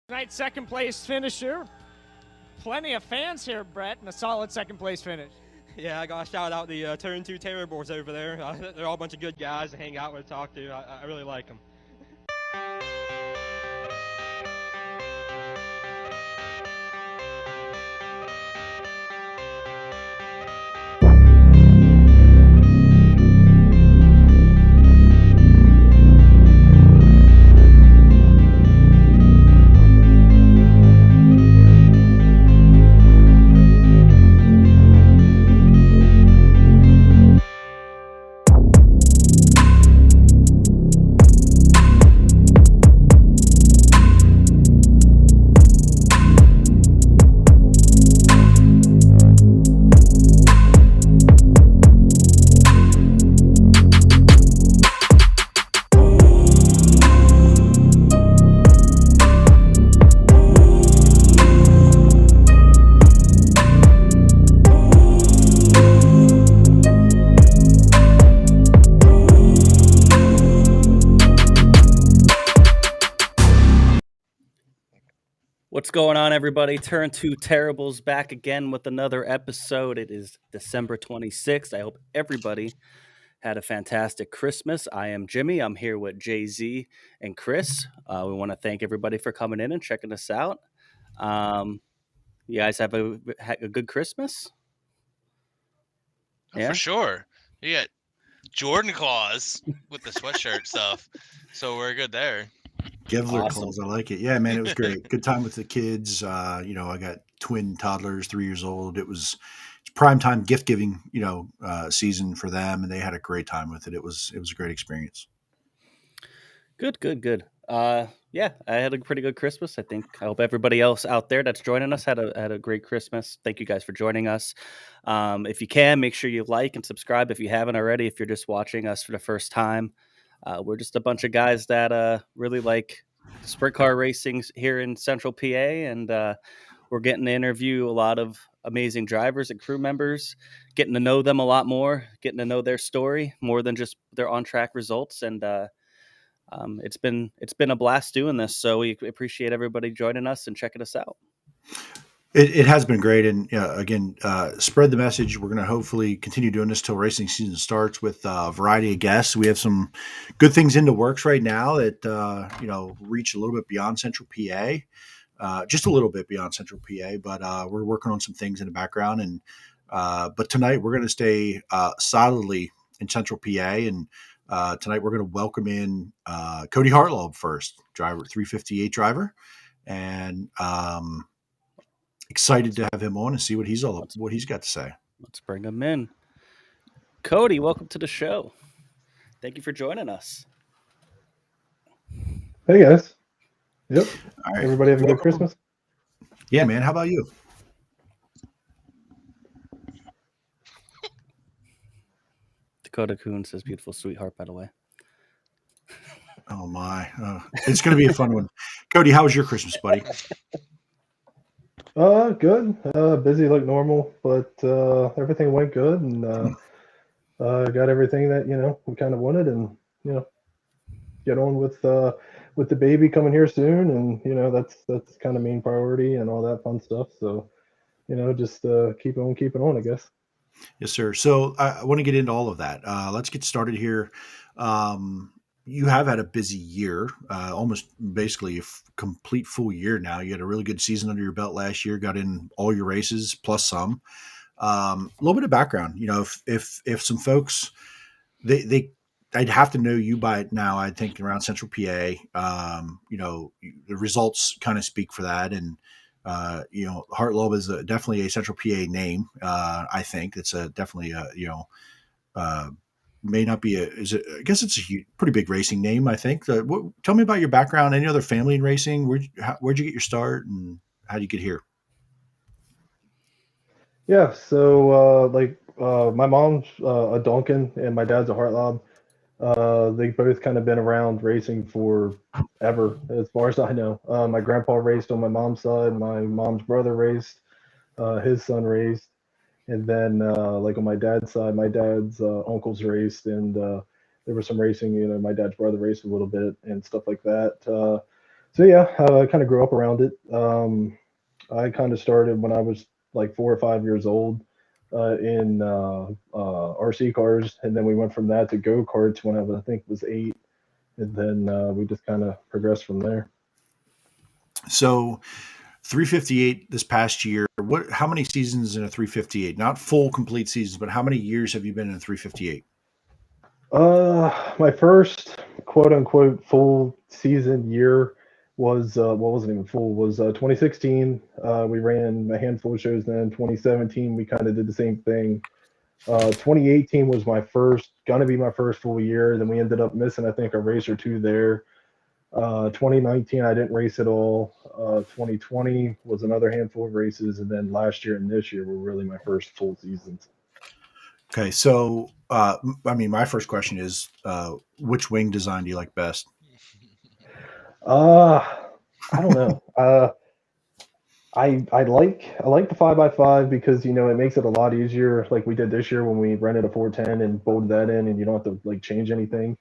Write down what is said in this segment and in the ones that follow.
Tonight's second place finisher. Plenty of fans here, Brett, and a solid second place finish. Yeah, I got to shout out the Turn 2 Terribles over there. They're all a bunch of good guys to hang out with, talk to. I really like them. What's going on, everybody? Turn 2 Terribles back again with another episode. It is December 26th. I hope everybody had a fantastic Christmas. I am Jimmy. I'm here with Jay-Z and Chris. We want to thank everybody for coming in and checking us out. You guys have a good Christmas? Oh, yeah? For sure. You got Jordan claws with the sweatshirt stuff, so we're good there. Gevler calls. I like it. Yeah, man, it was great. Good time with the kids. I got twin toddlers, 3 years old. It's prime time gift giving, season for them, and they had a great time with it. It was a great experience. Good. Yeah, I had a pretty good Christmas. I hope everybody else out there that's joining us had a great Christmas. Thank you guys for joining us. If you can, make sure you like and subscribe if you haven't already. If you're just watching us for the first time. We're just a bunch of guys that really like sprint car racing here in Central PA, and we're getting to interview a lot of amazing drivers and crew members, getting to know them a lot more, getting to know their story more than just their on-track results, and it's been a blast doing this. So we appreciate everybody joining us and checking us out. It has been great, and again, spread the message. We're going to hopefully continue doing this till racing season starts with a variety of guests. We have some good things in the works right now that reach a little bit beyond Central PA, just a little bit beyond Central PA. But we're working on some things in the background, and but tonight we're going to stay solidly in Central PA, and tonight we're going to welcome in Kody Hartlaub first, 358 driver, and excited to have him on and see what he's got to say. Let's bring him in. Kody, welcome to the show. Thank you for joining us. Hey guys. Yep. All right. Everybody have a good Christmas? Yeah, man. How about you? Dakota Kuhn says beautiful sweetheart, by the way. Oh my. It's going to be a fun one. Kody, how was your Christmas, buddy? Good. Busy like normal, but everything went good, and got everything that we kind of wanted, and get on with the baby coming here soon, and that's kind of main priority and all that fun stuff. So just keep on, I guess. Yes, sir. So I want to get into all of that. Let's get started here. You have had a busy year, almost basically a complete full year now. You had a really good season under your belt last year, got in all your races plus some. A little bit of background, if some folks, I'd have to know you by now, I think around Central PA, the results kind of speak for that. And, Hartlaub is definitely a Central PA name. I think it's definitely may not be I guess it's a pretty big racing name, I think. Tell me about your background, any other family in racing? Where'd you get your start, and how did you get here? Yeah, so my mom's a Duncan and my dad's a Hartlaub. They've both kind of been around racing forever, as far as I know. My grandpa raced on my mom's side. My mom's brother raced. His son raced. And then, on my dad's side, my dad's uncles raced, and there was some racing. My dad's brother raced a little bit and stuff like that. So yeah, I kind of grew up around it. I kind of started when I was like 4 or 5 years old in RC cars, and then we went from that to go karts when I think was 8, and then we just kind of progressed from there. So 358 this past year. How many seasons in a 358? Not full complete seasons, but how many years have you been in a 358? My first quote unquote full season year was well, wasn't even full, was 2016. We ran a handful of shows then. 2017, we kind of did the same thing. 2018 was gonna be my first full year. Then we ended up missing, I think, a race or two there. 2019, I didn't race at all. 2020 was another handful of races, and then last year and this year were really my first full seasons. Okay, so I mean, my first question is, which wing design do you like best? I don't know. I like the 5x5 because it makes it a lot easier. Like we did this year when we rented a 410 and bolted that in, and you don't have to like change anything.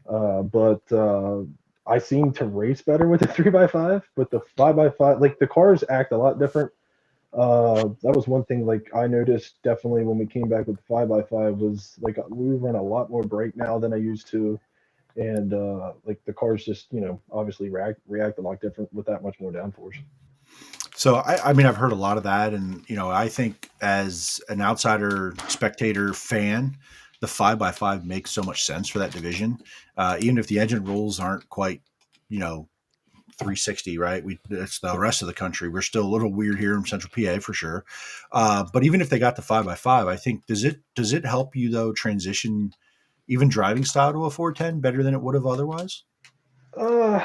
But I seem to race better with the 3x5, but the 5x5, like the cars act a lot different. That was one thing like I noticed definitely when we came back with the 5x5 was like we run a lot more brake now than I used to, and like the cars just obviously react a lot different with that much more downforce. So I mean, I've heard a lot of that, and I think as an outsider spectator fan, the 5x5 makes so much sense for that division. Even if the engine rules aren't quite, 360, right? It's the rest of the country. We're still a little weird here in Central PA for sure. But even if they got the 5x5, I think does it help you though transition even driving style to a 410 better than it would have otherwise? Uh,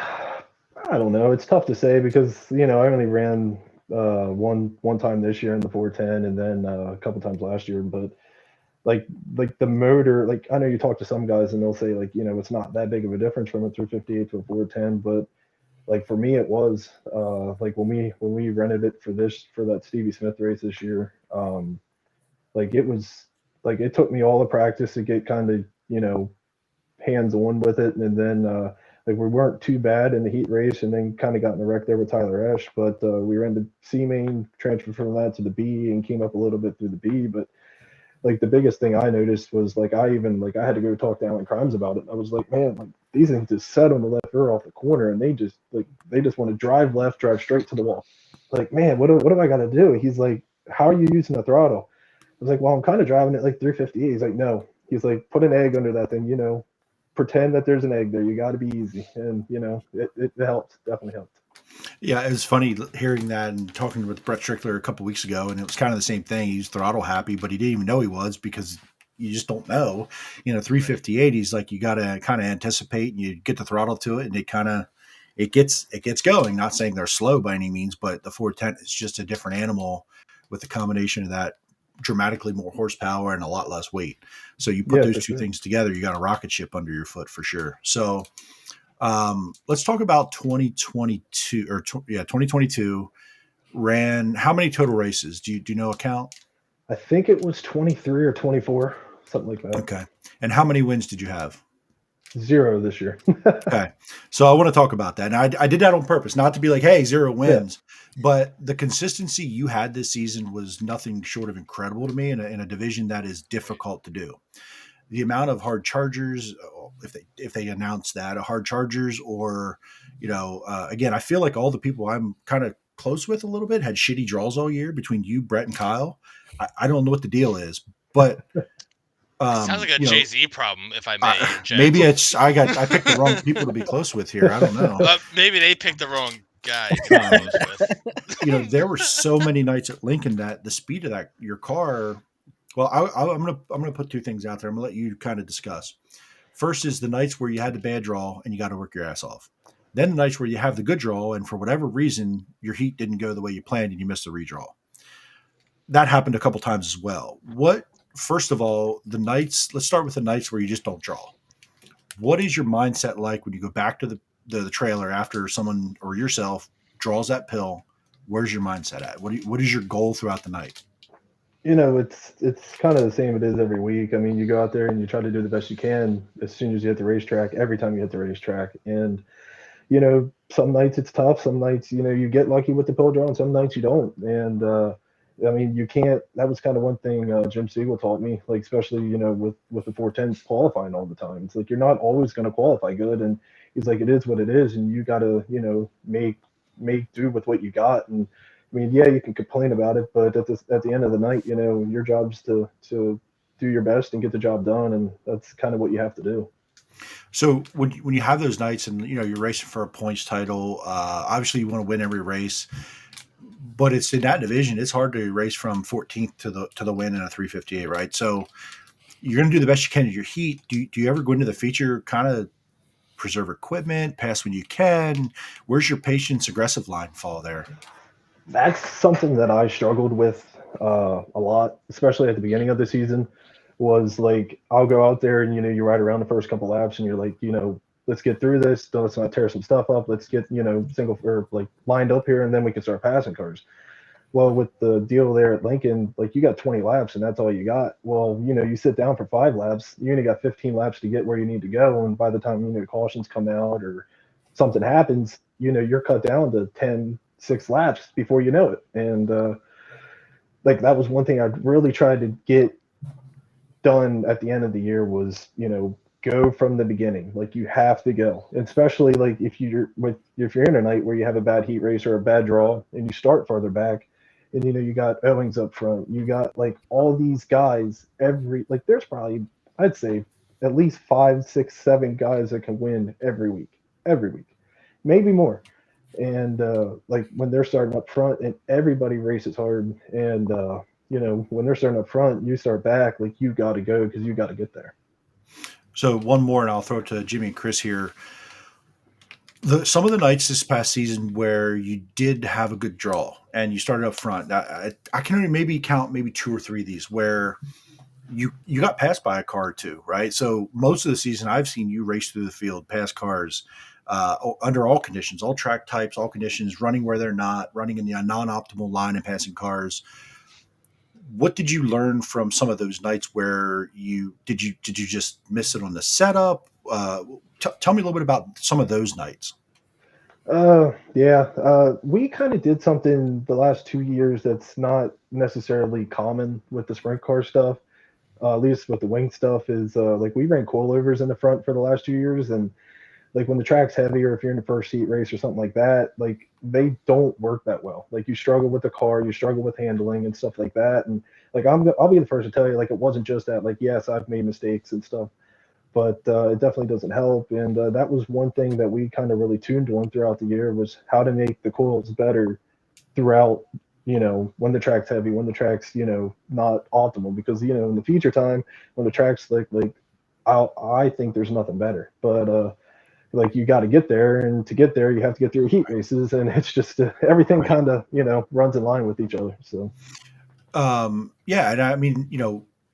I don't know. It's tough to say because I only ran one time this year in the 410, and then a couple times last year. But like the motor, like I know you talk to some guys and they'll say like it's not that big of a difference from a 358 to a 410, but like for me it was like when we rented it for that Stevie Smith race this year. Like it was like it took me all the practice to get kind of hands on with it, and then like we weren't too bad in the heat race, and then kind of got in a wreck there with Tyler Esch, but we ran the C main, transferred from that to the B, and came up a little bit through the B. But like the biggest thing I noticed was like I had to go talk to Alan Crimes about it. I was like, man, like these things just set on the left rear off the corner, and they just want to drive left, drive straight to the wall. Like, man, what do I got to do? He's like, how are you using the throttle? I was like, well, I'm kind of driving it like 358. He's like, no. He's like, put an egg under that thing, pretend that there's an egg there. You got to be easy, and it helped. Definitely helped. Yeah, it was funny hearing that and talking with Brett Strickler a couple weeks ago, and it was kind of the same thing. He's throttle happy, but he didn't even know he was because you just don't know. 358, he's like, you got to kind of anticipate, and you get the throttle to it, and it gets going. Not saying they're slow by any means, but the 410 is just a different animal with the combination of that dramatically more horsepower and a lot less weight. So you put those two things together, you got a rocket ship under your foot for sure. So let's talk about 2022 2022 ran how many total races? Do you know a count? I think it was 23 or 24, something like that. Okay. And how many wins did you have? 0 this year. Okay. So I want to talk about that. And I did that on purpose, not to be like, hey, 0 wins, but the consistency you had this season was nothing short of incredible to me in a division that is difficult to do. The amount of hard chargers, if they announce that hard chargers, or again, I feel like all the people I'm kind of close with a little bit had shitty draws all year between you, Brett, and Kyle. I don't know what the deal is, but sounds like a Jay-Z problem, if I may. Maybe I picked the wrong people to be close with here. I don't know. Maybe they picked the wrong guy to be close with. There were so many nights at Lincoln that the speed of your car. Well, I'm gonna put two things out there. I'm gonna let you kind of discuss. First is the nights where you had the bad draw and you got to work your ass off. Then the nights where you have the good draw and for whatever reason your heat didn't go the way you planned and you missed the redraw. That happened a couple times as well. First of all, let's start with the nights where you just don't draw. What is your mindset like when you go back to the trailer after someone or yourself draws that pill? Where's your mindset at? What is your goal throughout the night? It's kind of the same it is every week. I mean, you go out there and you try to do the best you can as soon as you hit the racetrack, every time you hit the racetrack. And, some nights it's tough. Some nights, you get lucky with the pill draw, and some nights you don't. And I mean, you can't. That was kind of one thing Jim Siegel taught me, like especially with the 410s qualifying all the time. It's like you're not always going to qualify good, and he's like, it is what it is, and you got to make do with what you got. And I mean, yeah, you can complain about it, but at the end of the night, your job's to do your best and get the job done, and that's kind of what you have to do. So when you have those nights and you're racing for a points title, obviously you want to win every race, but it's in that division. It's hard to race from 14th to the win in a 358, right? So you're going to do the best you can at your heat. Do you ever go into the feature kind of preserve equipment, pass when you can? Where's your patience aggressive line fall there? That's something that I struggled with a lot, especially at the beginning of the season. Was like I'll go out there and you ride around the first couple laps and you're like, let's get through this. Let's not tear some stuff up. Let's get single or like lined up here, and then we can start passing cars. Well, with the deal there at Lincoln, like you got 20 laps and that's all you got. Well, you sit down for 5 laps, you only got 15 laps to get where you need to go, and by the time cautions come out or something happens, you're cut down to 10, 6 laps before you know it. And like that was one thing I really tried to get done at the end of the year was go from the beginning. Like you have to go, and especially like if you're in a night where you have a bad heat race or a bad draw and you start farther back, and you got Owings up front, you got like all these guys. There's probably, I'd say, at least 5, 6, 7 guys that can win every week, maybe more. And like when they're starting up front and everybody races hard, and when they're starting up front, you start back, like you got to go because you got to get there. So one more, and I'll throw it to Jimmy and Chris here. Some of the nights this past season where you did have a good draw and you started up front, I can only maybe count maybe 2 or 3 of these where you got passed by a car or two, right? So most of the season I've seen you race through the field, pass cars under all conditions, all track types, all conditions, running where they're not, running in the non-optimal line and passing cars. What did you learn from some of those nights where did you just miss it on the setup? Tell me a little bit about some of those nights. Yeah. We kind of did something the last 2 years that's not necessarily common with the sprint car stuff. At least with the wing stuff is like we ran coilovers in the front for the last 2 years, and like when the track's heavy or if you're in the first heat race or something like that, like they don't work that well. Like you struggle with the car, you struggle with handling and stuff like that. And like I'll be the first to tell you, like it wasn't just that. Like yes, I've made mistakes and stuff, but it definitely doesn't help. And that was one thing that we kind of really tuned on throughout the year was how to make the coils better throughout. When the track's heavy, when the track's not optimal, because in the future time when the track's like I think there's nothing better, but like you got to get there, and to get there you have to get through heat races, and it's just everything kind of runs in line with each other. So yeah, and I mean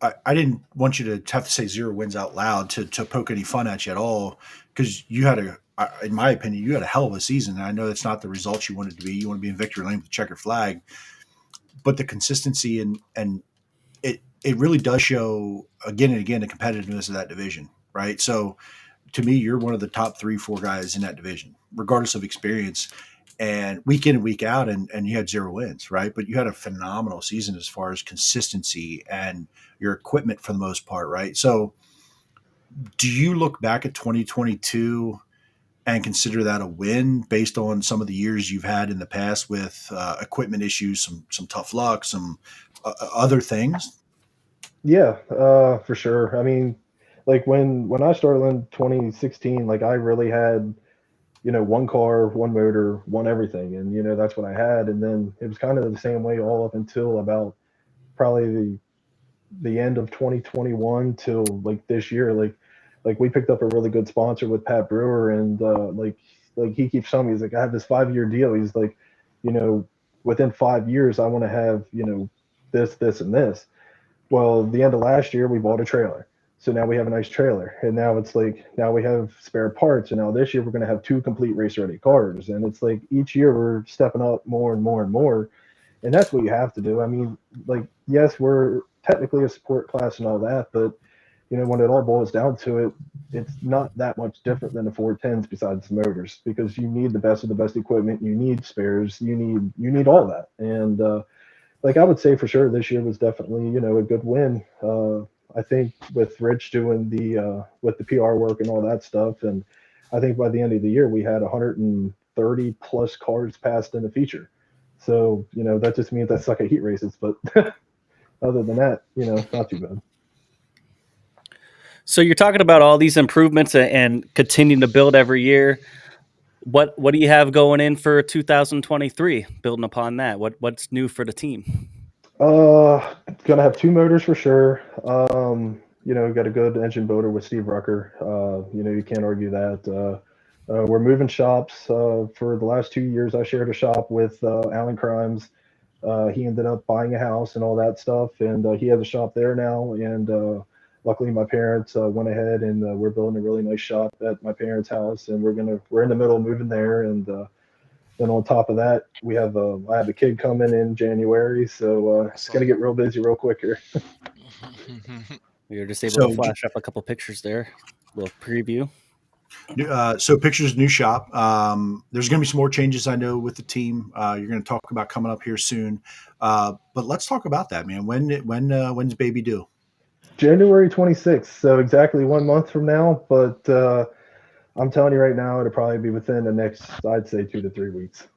I didn't want you to have to say 0 wins out loud to poke any fun at you at all, because you had in my opinion, you had a hell of a season. And I know that's not the results you wanted to be. You want to be in victory lane with the checker flag, but the consistency and it really does show again and again the competitiveness of that division, right? So to me, you're one of the top 3, 4 guys in that division, regardless of experience. And week in and week out, and you had 0 wins, right? But you had a phenomenal season as far as consistency and your equipment for the most part, right? So do you look back at 2022 and consider that a win based on some of the years you've had in the past with equipment issues, some tough luck, some other things? yeah, for sure. I mean, like when I started in 2016, like I really had one car, one motor, one everything, and that's what I had. And then it was kind of the same way all up until about probably the end of 2021 till like this year. Like we picked up a really good sponsor with Pat Brewer, and like he keeps telling me, he's like, I have this 5-year deal. He's like, within 5 years I want to have this and this. Well, the end of last year we bought a trailer. So now we have a nice trailer, and now it's like now we have spare parts, and now this year we're going to have 2 complete race ready cars, and it's like each year we're stepping up more and more and more, and that's what you have to do. I mean, like yes, we're technically a support class and all that, but when it all boils down to it, it's not that much different than the 410s besides the motors, because you need the best of the best equipment, you need spares, you need all that. And like I would say for sure this year was definitely, a good win. I think with Rich doing the with the PR work and all that stuff, and I think by the end of the year we had 130 plus cars passed in the feature. So that just means I suck at heat races, but other than that, not too bad. So you're talking about all these improvements and continuing to build every year. What do you have going in for 2023? Building upon that, what's new for the team? Gonna have two motors for sure. Got a good engine builder with Steve Rucker. You can't argue that. We're moving shops. For the last 2 years, I shared a shop with Alan Crimes. He ended up buying a house and all that stuff, and he has a shop there now. And luckily, my parents went ahead and we're building a really nice shop at my parents' house, and we're in the middle of moving there. And then on top of that, I have a kid coming in January, so it's gonna get real busy real quick here. We were just able So, to flash up a couple pictures there, little preview. so pictures, new shop. There's going to be some more changes, I know, with the team. You're going to talk about coming up here soon. But let's talk about that, man. When's baby due? January 26th, so exactly 1 month from now. But I'm telling you right now, it'll probably be within the next, I'd say, 2 to 3 weeks.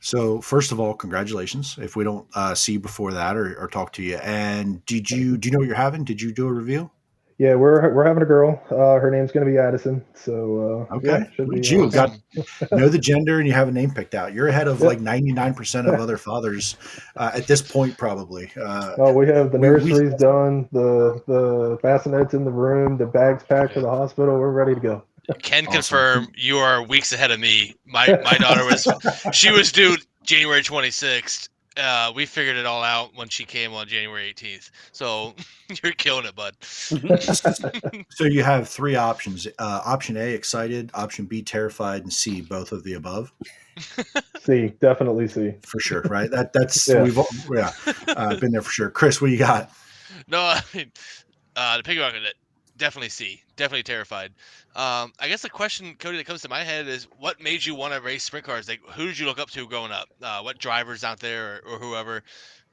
So first of all, congratulations. If we don't see you before that or talk to you, and do you know what you're having? Did you do a review? Yeah, we're having a girl. Her name's gonna be Addison. So Okay, should look be at you. Got Awesome. know the gender and you have a name picked out. You're ahead of Yep. like 99% of other fathers at this point, probably. Oh, we have the We nurseries done, the bassinets in the room, the bags packed for the hospital. We're ready to go. Can Awesome. confirm you are weeks ahead of me. My daughter was due January 26th. We figured it all out when she came on January 18th. So you're killing it, bud. So you have three options. Option A, excited. Option B, terrified, and C, both of the above. See, definitely see. For sure, right? That's Yeah. we've been there for sure. Chris, what do you got? No, I mean, to piggyback on it, definitely C. Definitely terrified. I guess the question, Cody, that comes to my head is, what made you want to race sprint cars? Like, who did you look up to growing up? What drivers out there or whoever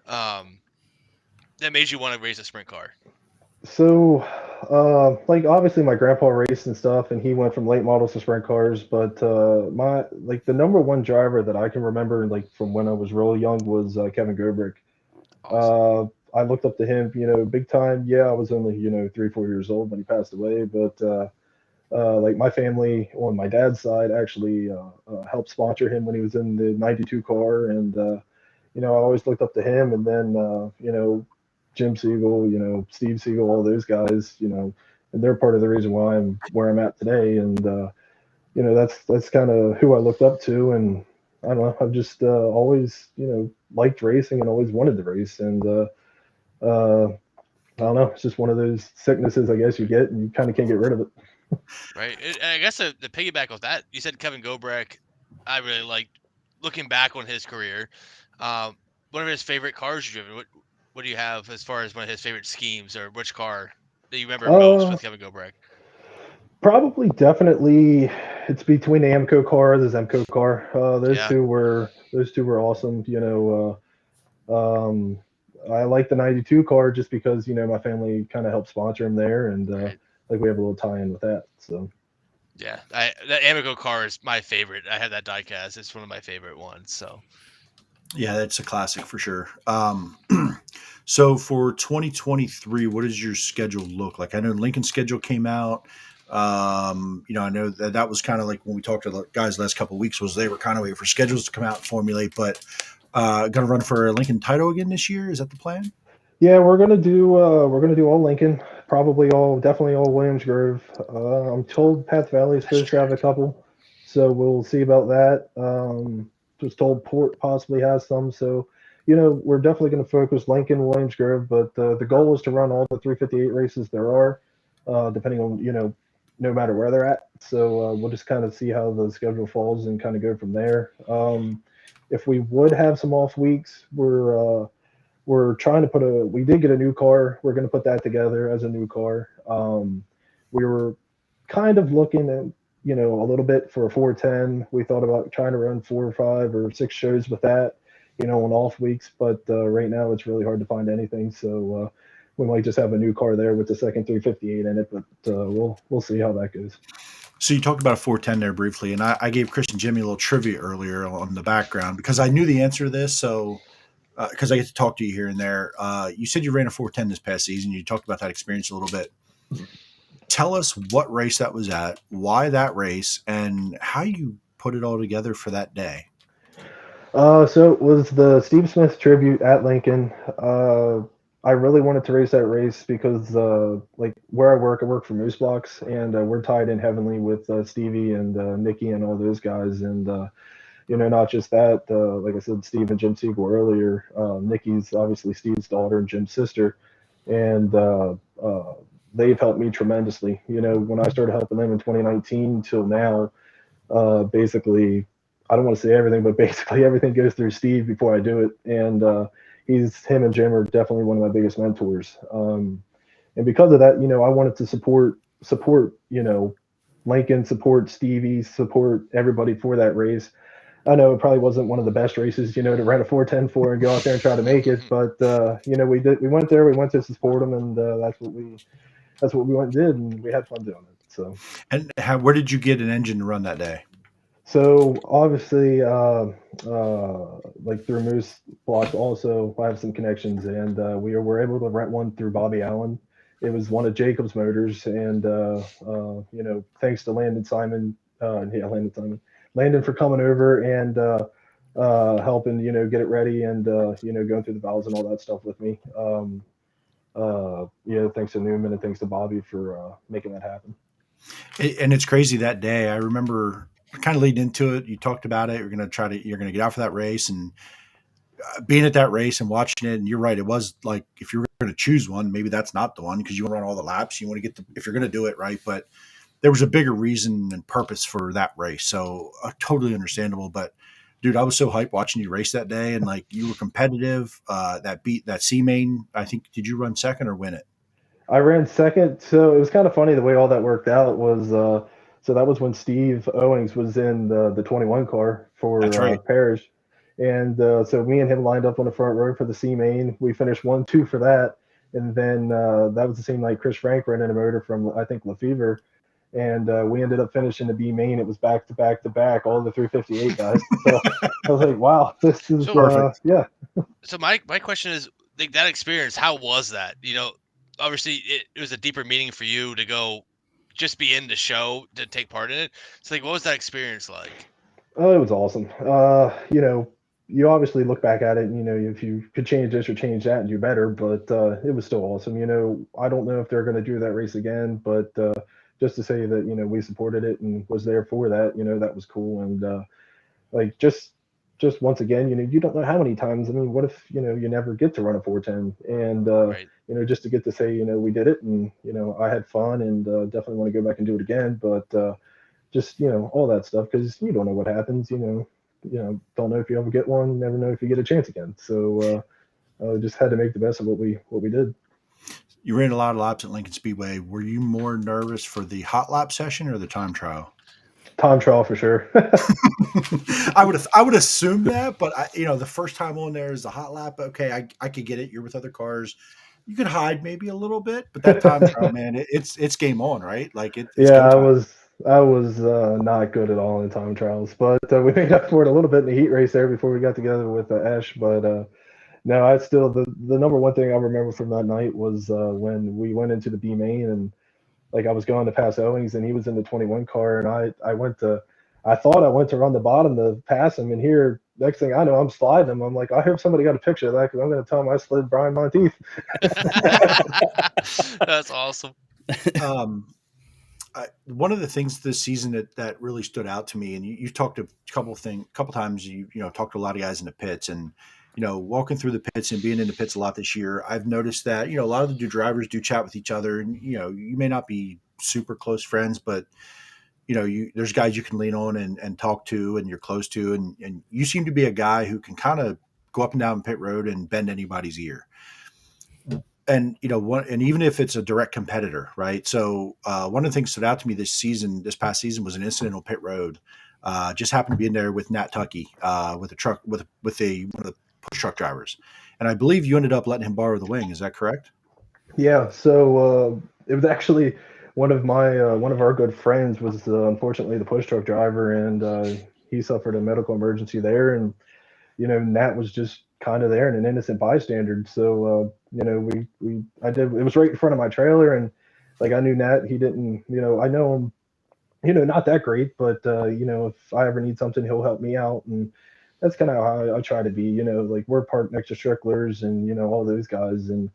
that made you want to race a sprint car? So, like obviously my grandpa raced and stuff, and he went from late models to sprint cars. But my like the number one driver that I can remember, like from when I was really young, was Kevin Gobrick. Awesome. I looked up to him, big time. Yeah, I was only 3, 4 years old when he passed away, but like my family on my dad's side actually helped sponsor him when he was in the '92 car, and I always looked up to him. And then Jim Siegel, Steve Siegel, all those guys, and they're part of the reason why I'm where I'm at today. And that's kind of who I looked up to. And I don't know, I've just always liked racing and always wanted to race. And I don't know, it's just one of those sicknesses I guess you get, and you kind of can't get rid of it. Right. And I guess the piggyback of that, you said Kevin Gobrek. I really liked looking back on his career. One of his favorite cars you've driven. What do you have as far as one of his favorite schemes, or which car that you remember most with Kevin Gobrek? Probably, definitely, it's between the Amco car and the Zemco car. Those Yeah. two were awesome. I like the '92 car just because my family kind of helped sponsor him there, and Right. like we have a little tie-in with that. So Yeah. That Amico car is my favorite. I had that diecast. It's one of my favorite ones. So Yeah, that's a classic for sure. So for 2023, what does your schedule look like? I know Lincoln's schedule came out. I know that was kind of like when we talked to the guys the last couple of weeks, was they were kind of waiting for schedules to come out and formulate. But going to run for a Lincoln title again this year? Is that the plan? yeah, we're gonna do all Lincoln, definitely all Williams Grove. I'm told Path Valley is supposed to have a couple, so we'll see about that. Was told Port possibly has some, so we're definitely going to focus Lincoln, Williams Grove, but the goal is to run all the 358 races there are, depending on no matter where they're at. So we'll just kind of see how the schedule falls and kind of go from there. If we would have some off weeks, we're trying to we did get a new car. We're going to put that together as a new car. We were kind of looking at, a little bit for a 410. We thought about trying to run 4 or 5 or 6 shows with that, on off weeks. But right now it's really hard to find anything. So we might just have a new car there with the second 358 in it. But we'll see how that goes. So you talked about a 410 there briefly, and I gave Chris and Jimmy a little trivia earlier on the background because I knew the answer to this. So because I get to talk to you here and there, you said you ran a 410 this past season. You talked about that experience a little bit. Tell us what race that was at, why that race, and how you put it all together for that day. So it was the Steve Smith tribute at Lincoln. I really wanted to race that race because, like where I work for Moose Blocks, and we're tied in heavily with Stevie and Nikki and all those guys. And not just that. Like I said, Steve and Jim Siegel earlier. Nikki's obviously Steve's daughter and Jim's sister, and they've helped me tremendously. When I started helping them in 2019 till now, basically, I don't want to say everything, but basically everything goes through Steve before I do it. And him and Jim are definitely one of my biggest mentors. And because of that, I wanted to support, Lincoln, support Stevie, support everybody for that race. I know it probably wasn't one of the best races, to run a 410 for and go out there and try to make it. But, we went there, we went to support them, and that's what we went and did, and we had fun doing it. So. And where did you get an engine to run that day? So obviously, like through Moose Blocks, also I have some connections, and we were able to rent one through Bobby Allen. It was one of Jacob's motors, and thanks to Landon for coming over and helping, get it ready and going through the valves and all that stuff with me. Thanks to Newman and thanks to Bobby for making that happen. And it's crazy that day. I remember kind of leading into it. You talked about it. You're going to get out for that race, and being at that race and watching it. And you're right. It was like, if you were going to choose one, maybe that's not the one because you want to run all the laps. You want to if you're going to do it right. But there was a bigger reason and purpose for that race. So totally understandable. But dude, I was so hyped watching you race that day, and like you were competitive. That C main, I think, did you run second or win it? I ran second. So it was kind of funny the way all that worked out was, so that was when Steve Owings was in the 21 car for Parrish. And so me and him lined up on the front row for the C main. We finished 1-2 for that. And then that was the same night Chris Frank ran in a motor from, I think, Lefevre. And we ended up finishing the B main. It was back to back to back, all the 358 guys. So I was like, wow, this is perfect. Yeah. So my question is, like, that experience, how was that? Obviously it was a deeper meaning for you to go just be in the show to take part in it. So like, what was that experience like? Oh, it was awesome. You obviously look back at it and, if you could change this or change that and do better, but it was still awesome. I don't know if they're going to do that race again, but just to say that, we supported it and was there for that, that was cool. And like, just once again, you don't know how many times. I mean, what if, you never get to run a 410 and, Right. just to get to say, we did it and, I had fun and definitely want to go back and do it again. But just, all that stuff, because you don't know what happens, don't know if you ever get one, you never know if you get a chance again. So just had to make the best of what we did. You ran a lot of laps at Lincoln Speedway. Were you more nervous for the hot lap session or the time trial? Time trial for sure. I would assume that, but the first time on there is the hot lap. Okay, I could get it. You're with other cars. You could hide maybe a little bit, but that time trial, man, it's game on, right? Like it's yeah, I was not good at all in time trials, but we made up for it a little bit in the heat race there before we got together with Esh. But no, I still the number one thing I remember from that night was when we went into the B main and like I was going to pass Owings and he was in the 21 car and I thought I went to run the bottom to pass him, and here next thing I know I'm sliding him. I'm like, I hope somebody got a picture of that because I'm going to tell him I slid Brian Monteith. That's awesome. One of the things this season that really stood out to me, and you talked a couple times, you talked to a lot of guys in the pits, and walking through the pits and being in the pits a lot this year, I've noticed that a lot of the drivers do chat with each other, and you may not be super close friends, but there's guys you can lean on and talk to, and you're close to, and you seem to be a guy who can kind of go up and down pit road and bend anybody's ear. And and even if it's a direct competitor, right? So one of the things that stood out to me this past season, was an incident on pit road. Just happened to be in there with Nat Tuckey, with a truck, with one of the push truck drivers, and I believe you ended up letting him borrow the wing. Is that correct? Yeah, so it was actually one of our good friends was unfortunately the push truck driver, and he suffered a medical emergency there, and Nat was just kind of there and an innocent bystander. So I did. It was right in front of my trailer, and like I knew Nat. He didn't. I know him. Not that great, but if I ever need something, he'll help me out, and that's kind of how I try to be. Like we're part next to Stricklers and all those guys, and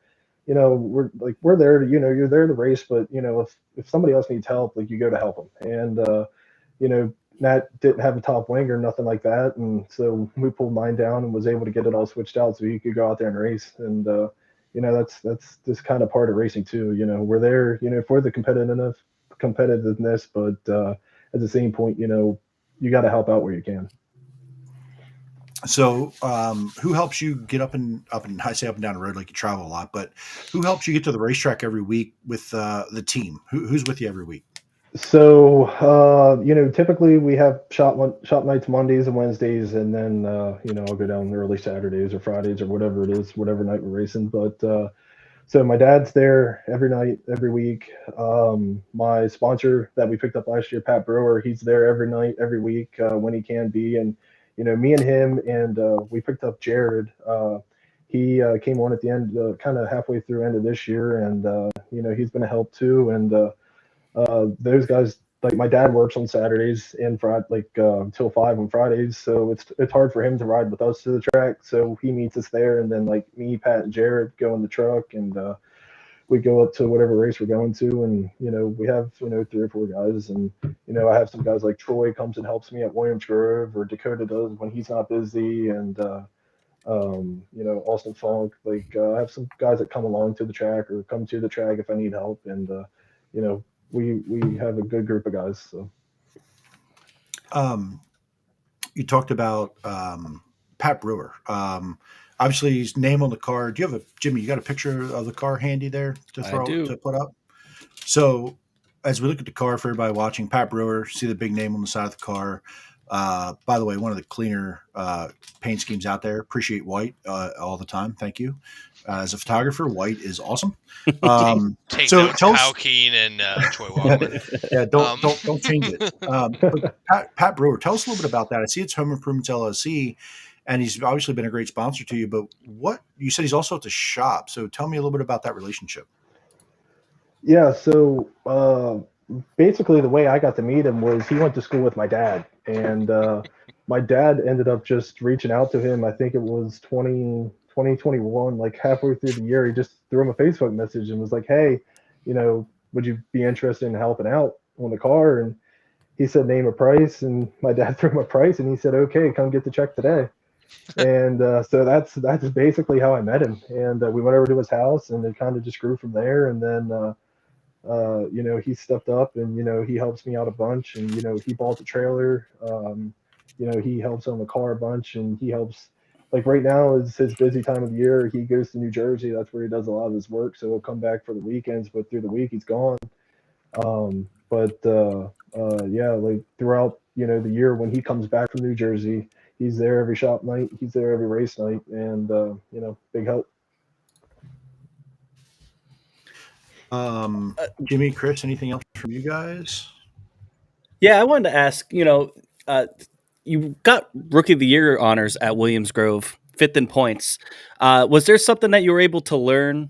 we're there to you're there to race, but if somebody else needs help, like you go to help them, and Nat didn't have a top wing or nothing like that, and so we pulled mine down and was able to get it all switched out so he could go out there and race, and that's just kind of part of racing too. We're there for the competitiveness, but at the same point, you got to help out where you can. So, who helps you get up and I say up and down the road, like you travel a lot, but who helps you get to the racetrack every week with the team? Who's with you every week? So, typically we have shop nights Mondays and Wednesdays, and then I'll go down early Saturdays or Fridays or whatever it is, whatever night we're racing. But so my dad's there every night, every week. My sponsor that we picked up last year, Pat Brewer, he's there every night, every week when he can be. And me and him, and we picked up Jared. He came on at the end, kind of halfway through end of this year, and he's been a help too. And those guys, like my dad works on Saturdays and Friday, like till 5 on Fridays, so it's hard for him to ride with us to the track. So he meets us there, and then like me, Pat, and Jared go in the truck, and we go up to whatever race we're going to, and we have 3 or 4 guys, and I have some guys like Troy comes and helps me at Williams Grove, or Dakota does when he's not busy, and Austin Funk, like I have some guys that come along to the track or come to the track if I need help, and we have a good group of guys. So, you talked about Pat Brewer. Obviously, his name on the car. Do you have Jimmy? You got a picture of the car handy there to put up? So, as we look at the car for everybody watching, Pat Brewer, see the big name on the side of the car. By the way, one of the cleaner paint schemes out there. Appreciate white all the time. Thank you. As a photographer, white is awesome. Take so notes, Kyle Keen and Troy Walker. Yeah, don't change it. But Pat Brewer, tell us a little bit about that. I see it's Home Improvements LLC, and he's obviously been a great sponsor to you. But what you said, he's also at the shop. So tell me a little bit about that relationship. Yeah. So basically, the way I got to meet him was he went to school with my dad, and my dad ended up just reaching out to him. I think it was 2021, like halfway through the year, he just threw him a Facebook message and was like, hey, would you be interested in helping out on the car? And he said, name a price. And my dad threw him a price, and he said, okay, come get the check today. And so that's basically how I met him. And we went over to his house, and it kind of just grew from there. And then, he stepped up, and, he helps me out a bunch, and, he bought the trailer. He helps on the car a bunch, and he helps. Like right now is his busy time of the year. He goes to New Jersey. That's where he does a lot of his work. So he'll come back for the weekends, but through the week he's gone. Like throughout, the year when he comes back from New Jersey, he's there every shop night. He's there every race night, and big help. Jimmy, Chris, anything else from you guys? Yeah, I wanted to ask, you got Rookie of the Year honors at Williams Grove, 5th in points. Was there something that you were able to learn,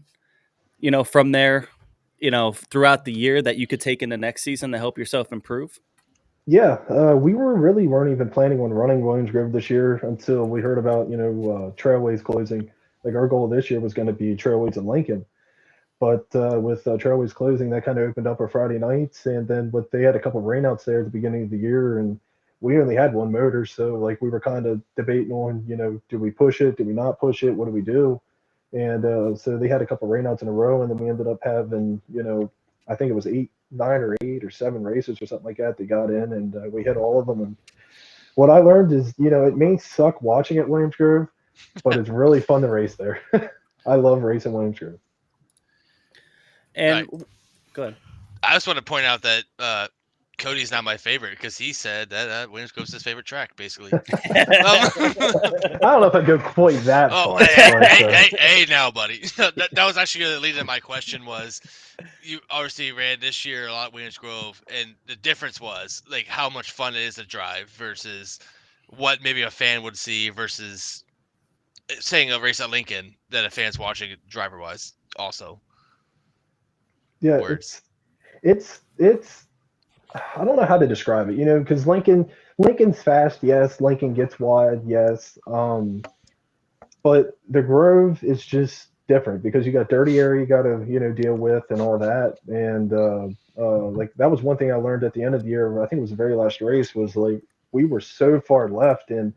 from there, throughout the year that you could take into next season to help yourself improve? Yeah, we weren't even planning on running Williams Grove this year until we heard about, Trailways closing. Like our goal this year was going to be Trailways in Lincoln. But with Trailways closing, that kind of opened up our Friday nights. And then they had a couple of rainouts there at the beginning of the year, and we only had one motor. So like we were kind of debating on, do we push it? Do we not push it? What do we do? And so they had a couple of rainouts in a row, and then we ended up having, I think it was 9 or 8 or 7 races or something like that. They got in, and we hit all of them. And what I learned is, it may suck watching at Williams Grove, but it's really fun to race there. I love racing Williams Grove. And Right. go ahead. I just want to point out that Cody's not my favorite because he said that Williams Grove's his favorite track, basically. I don't know if I'd go quite that Oh, far. hey, now, buddy. that was actually going to lead to my question was, you obviously ran this year a lot at Williams Grove, and the difference was, like, how much fun it is to drive versus what maybe a fan would see versus saying a race at Lincoln that a fan's watching driver-wise also. Yeah, Words. it's I don't know how to describe it, because Lincoln's fast, yes. Lincoln gets wide, yes. But the Grove is just different because you got dirty area you got to deal with and all that. And like that was one thing I learned at the end of the year. I think it was the very last race was like we were so far left and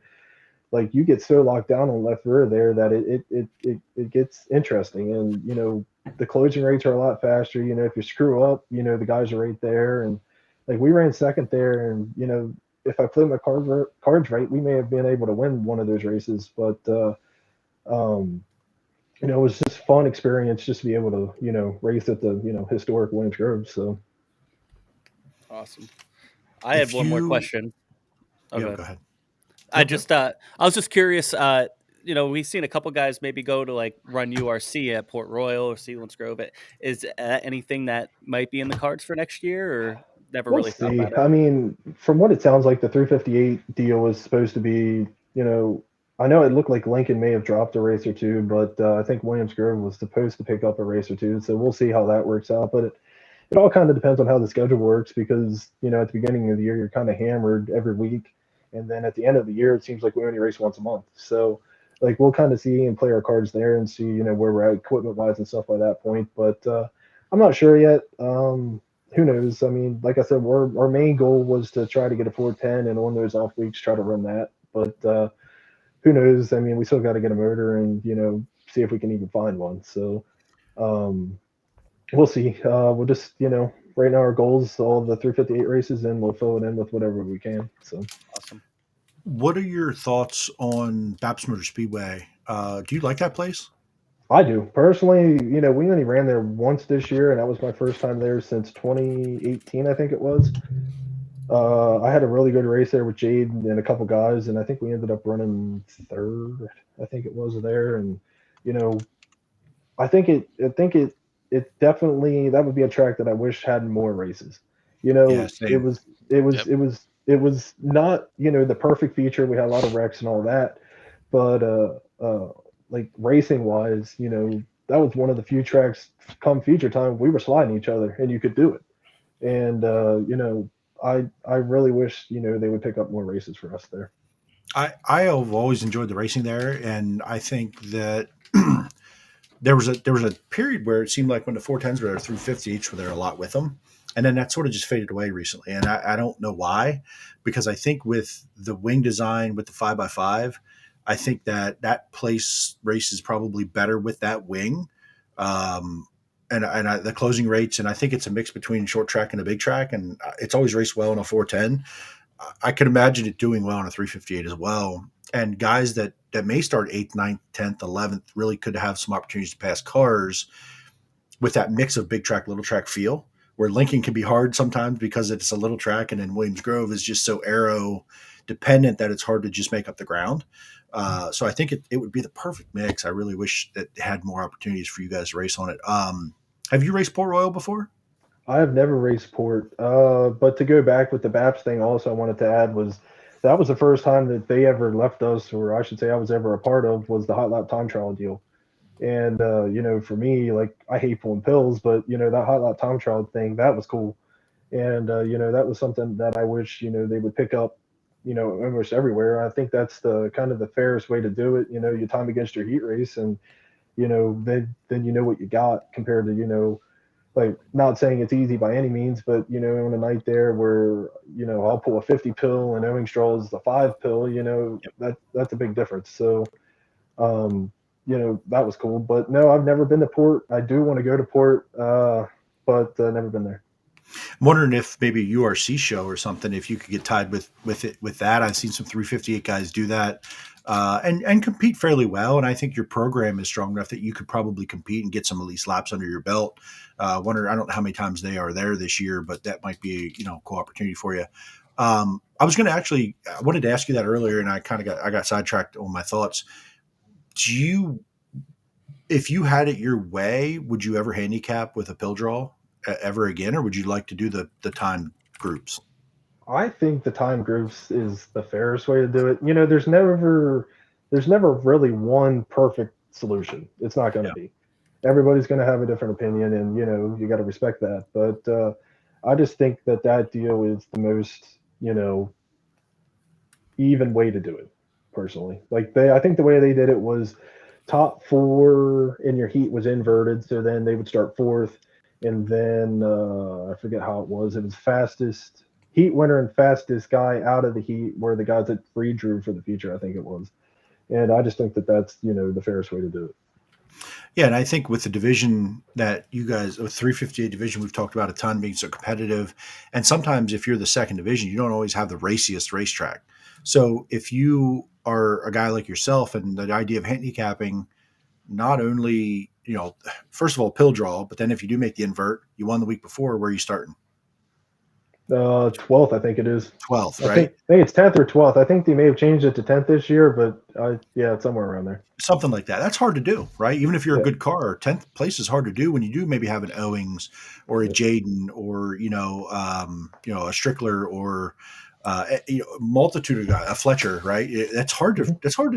like you get so locked down on left rear there that it gets interesting. And the closing rates are a lot faster. If you screw up, the guys are right there. And like we ran second there, and if I played my cards right, we may have been able to win one of those races. But it was just fun experience just to be able to race at the historic Williams Grove. So Awesome. I had one more question. Yeah, Okay. go ahead. I was just curious. We've seen a couple guys maybe go to like run URC at Port Royal or Sealands Grove. Is anything that might be in the cards for next year, or never we'll really thought see. about it? I mean, from what it sounds like, the 358 deal was supposed to be, I know it looked like Lincoln may have dropped a race or two, but I think Williams Grove was supposed to pick up a race or two. So we'll see how that works out. But it all kind of depends on how the schedule works because, at the beginning of the year, you're kind of hammered every week. And then at the end of the year, it seems like we only race once a month. So, like, we'll kind of see and play our cards there and see, where we're at equipment-wise and stuff by that point. But I'm not sure yet. Who knows? I mean, like I said, our main goal was to try to get a 410 and on those off weeks, try to run that. But who knows? I mean, we still got to get a motor and, see if we can even find one. So we'll see. We'll just, right now our goal is all the 358 races and we'll fill it in with whatever we can. So Awesome. What are your thoughts on Baps Motor Speedway? Do you like that place? I do. Personally, we only ran there once this year, and that was my first time there since 2018, I think it was. I had a really good race there with Jade and a couple guys, and I think we ended up running third, I think it was there. And, I think it definitely, that would be a track that I wish had more races. Yeah, same. It was not, the perfect feature. We had a lot of wrecks and all that, but like racing wise, that was one of the few tracks come feature time we were sliding each other and you could do it. And I really wish they would pick up more races for us there. I have always enjoyed the racing there, and I think that there was a period where it seemed like when the 410s were there, 350 each were there a lot with them. And then that sort of just faded away recently. And I don't know why, because I think with the wing design, with the 5x5, I think that place race is probably better with that wing. The closing rates, and I think it's a mix between short track and a big track. And it's always raced well in a 410. I could imagine it doing well on a 358 as well. And guys that may start 8th, 9th, 10th, 11th really could have some opportunities to pass cars with that mix of big track, little track feel, where Lincoln can be hard sometimes because it's a little track, and then Williams Grove is just so aero dependent that it's hard to just make up the ground. So I think it would be the perfect mix. I really wish that it had more opportunities for you guys to race on it. Have you raced Port Royal before? I have never raced Port, but to go back with the BAPS thing, also I wanted to add was that was the first time that they ever left us, or I should say I was ever a part of, was the hot lap time trial deal. And for me, like I hate pulling pills, but that hot lap time trial thing, that was cool. And that was something that I wish they would pick up almost everywhere. I think that's the kind of the fairest way to do it. You time against your heat race, and then you know what you got compared to like, not saying it's easy by any means, but on a night there where I'll pull a 50 pill and Owing straws the 5 pill, that's a big difference. So that was cool. But no, I've never been to Port. I do want to go to Port, but never been there. I'm wondering if maybe a URC show or something, if you could get tied with that. I've seen some 358 guys do that. and compete fairly well. And I think your program is strong enough that you could probably compete and get some at least laps under your belt. I don't know how many times they are there this year, but that might be a cool opportunity for you. I wanted to ask you that earlier, and I got sidetracked on my thoughts. If you had it your way, would you ever handicap with a pill draw ever again, or would you like to do the time groups? I think the time groups is the fairest way to do it. There's never really one perfect solution. It's not going to be. Everybody's going to have a different opinion, and you got to respect that. But I just think that deal is the most even way to do it. Personally, I think the way they did it was top four in your heat was inverted, so then they would start fourth, and then I forget how it was. It was fastest heat winner and fastest guy out of the heat were the guys that free drew for the future, I think it was. And I just think that's the fairest way to do it. Yeah, and I think with the division that you guys, with 358 division, we've talked about a ton being so competitive. And sometimes if you're the second division, you don't always have the raciest racetrack. So if you are a guy like yourself, and the idea of handicapping, not only, first of all, pill draw, but then if you do make the invert, you won the week before, where are you starting? 12th, I think it is. 12th, I right? think it's 10th or 12th. I think they may have changed it to 10th this year, but yeah, it's somewhere around there. Something like that. That's hard to do, right? Even if you're Yeah. a good car, 10th place is hard to do when you do maybe have an Owings or a Jaden or, a Strickler or multitude of guys, a Fletcher, right? That's hard to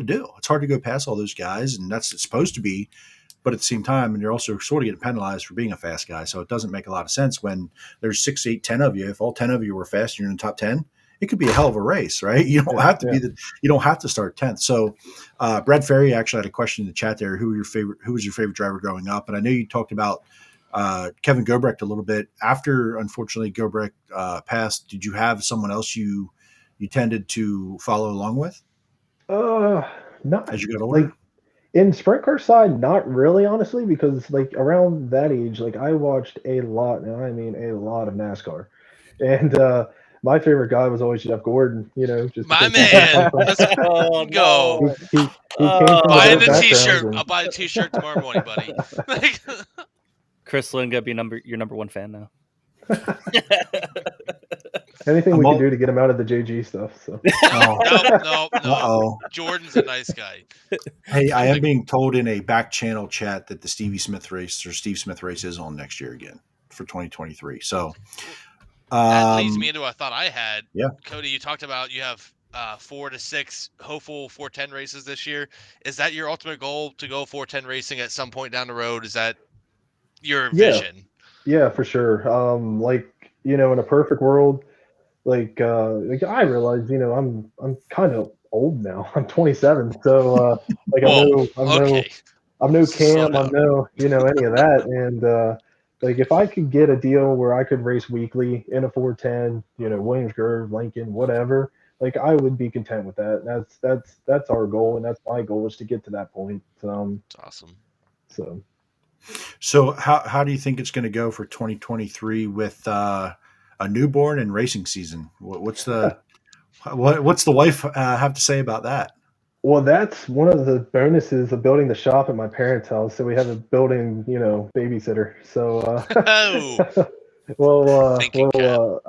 do. It's hard to go past all those guys, and that's it's supposed to be. But at the same time, and you're also sort of getting penalized for being a fast guy. So it doesn't make a lot of sense when there's 6, 8, 10 of you. If all 10 of you were fast and you're in the top 10, it could be a hell of a race, right? You don't have to you don't have to start 10th. So Brad Ferry actually had a question in the chat there. Who was your favorite driver growing up? And I know you talked about Kevin Gobrecht a little bit. After, unfortunately, Gobrecht passed, did you have someone else you tended to follow along with? Not as you got older? In sprint car side, not really, honestly, because around that age, I watched a lot, and I mean a lot of NASCAR, and my favorite guy was always Jeff Gordon. Just My because man, let's Oh, go. no. he came from a Buying good the background. T-shirt. and- I'll buy the T-shirt tomorrow morning, buddy. Chris Lynn gonna be your number one fan now. Anything we can do to get him out of the JG stuff. So No. Uh-oh. Jordan's a nice guy. Hey, I am being told in a back channel chat that the Steve Smith race is on next year again for 2023. So That leads me into a thought I had. Yeah. Kody, you talked about you have 4 to 6 hopeful 410 races this year. Is that your ultimate goal, to go 410 racing at some point down the road? Is that your vision? Yeah, for sure. In a perfect world, I realize, I'm kind of old now. I'm 27, so I'm no Cam, I'm no any of that, and if I could get a deal where I could race weekly in a 410, Williams Grove, Lincoln, whatever, I would be content with that. That's our goal, and that's my goal, is to get to that point. That's awesome. So how do you think it's going to go for 2023 with a newborn and racing season? What's the wife have to say about that? Well, that's one of the bonuses of building the shop at my parents' house. So we have a built-in, babysitter. So,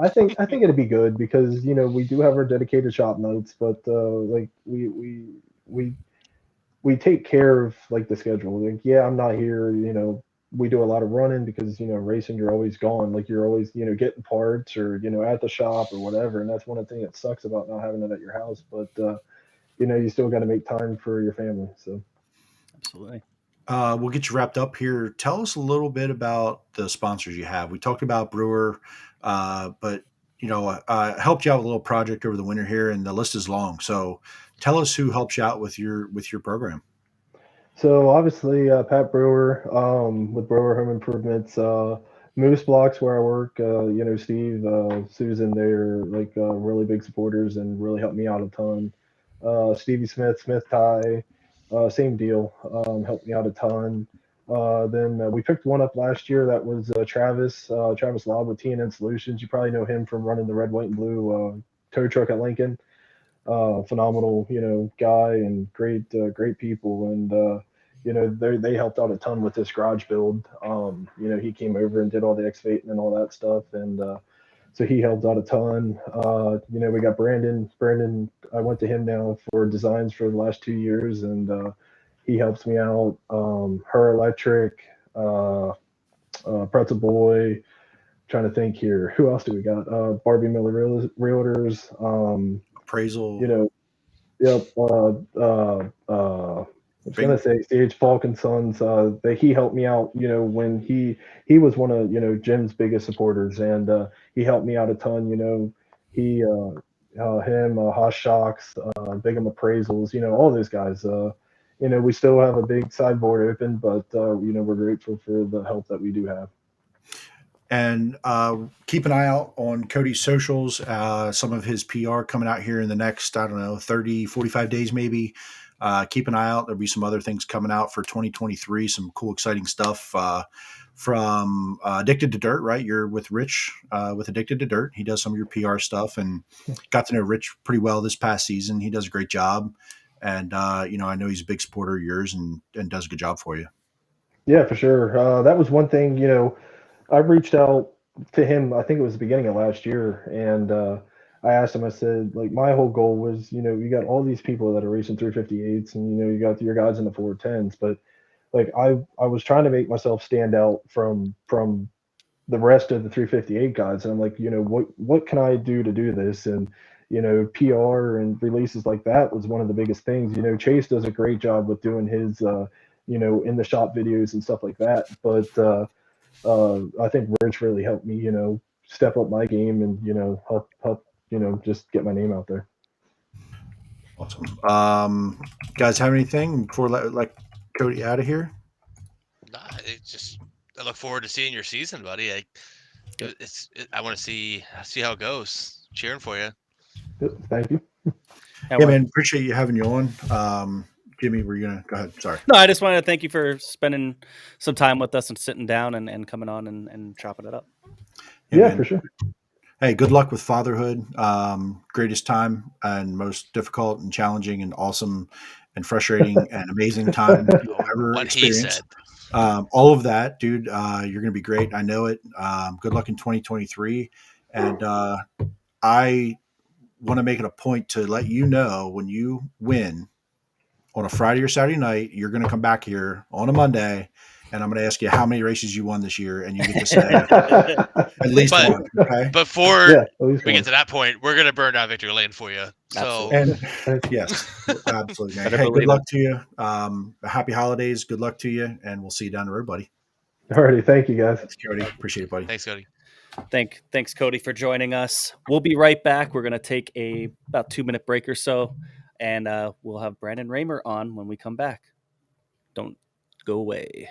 I think it'd be good because we do have our dedicated shop notes, but we take care of the schedule. I'm not here. We do a lot of running because racing, you're always gone. You're always getting parts or at the shop or whatever. And that's one of the things that sucks about not having it at your house. But you still got to make time for your family. So, absolutely. We'll get you wrapped up here. Tell us a little bit about the sponsors you have. We talked about Brewer, but helped you out with a little project over the winter here, and the list is long. So, tell us who helps you out with your program. So obviously, Pat Brewer with Brewer Home Improvements, Moose Blocks where I work. Steve, Susan, they're really big supporters and really helped me out a ton. Stevie Smith Tie, same deal, helped me out a ton. Then we picked one up last year that was Travis Lobb with TNN Solutions. You probably know him from running the red, white, and blue tow truck at Lincoln. phenomenal, guy and great people. And, they helped out a ton with this garage build. He came over and did all the excavating and all that stuff. And, so he helped out a ton. We got Brandon. Brandon, I went to him now for designs for the last 2 years, and he helps me out. Her Electric, Pretzel Boy. Trying to think here. Who else do we got? Barbie Miller Realtors. Appraisal. Yep. I was gonna say Sage Falk and Sons. He helped me out. When he was one of Jim's biggest supporters, and he helped me out a ton. He him Haas Shocks, Bigum Appraisals. All those guys. We still have a big sideboard open, but we're grateful for the help that we do have. And keep an eye out on Kody's socials, some of his PR coming out here in the next, 30, 45 days maybe. Keep an eye out. There'll be some other things coming out for 2023, some cool, exciting stuff from Addicted to Dirt, right? You're with Rich with Addicted to Dirt. He does some of your PR stuff, and got to know Rich pretty well this past season. He does a great job. And, I know he's a big supporter of yours and does a good job for you. Yeah, for sure. That was one thing, I reached out to him, I think it was the beginning of last year, and I asked him, I said, like, my whole goal was, you got all these people that are racing 358s, and, you got your guys in the 410s, but, like, I was trying to make myself stand out from the rest of the 358 guys, and I'm like, what can I do to do this? And, PR and releases like that was one of the biggest things. Chase does a great job with doing his, in the shop videos and stuff like that, but I think Rich really helped me, step up my game and, help, just get my name out there. Awesome. Guys have anything before let Kody out of here? Nah, I look forward to seeing your season, buddy. I want to see how it goes. Cheering for you. Thank you. Yeah, man, appreciate you having you on. Jimmy, were you gonna go ahead? Sorry. No, I just wanted to thank you for spending some time with us and sitting down and coming on and chopping it up. Yeah, for sure. Hey, good luck with fatherhood. Greatest time and most difficult and challenging and awesome and frustrating and amazing time you'll ever experience. All of that, dude. You're gonna be great. I know it. Good luck in 2023. And I want to make it a point to let you know when you win on a Friday or Saturday night, you're going to come back here on a Monday, and I'm going to ask you how many races you won this year, and you get to say at least one. Okay. Before we get to that point, we're going to burn down Victory Lane for you. So, yes, absolutely, man. Hey, good luck to you. Happy holidays. Good luck to you, and we'll see you down the road, buddy. Alrighty, thank you, guys. Thanks, Kody. Appreciate it, buddy. Thanks, Kody. Thanks, Kody, for joining us. We'll be right back. We're going to take about 2-minute break or so, and we'll have Brandon Raymer on when we come back. Don't go away.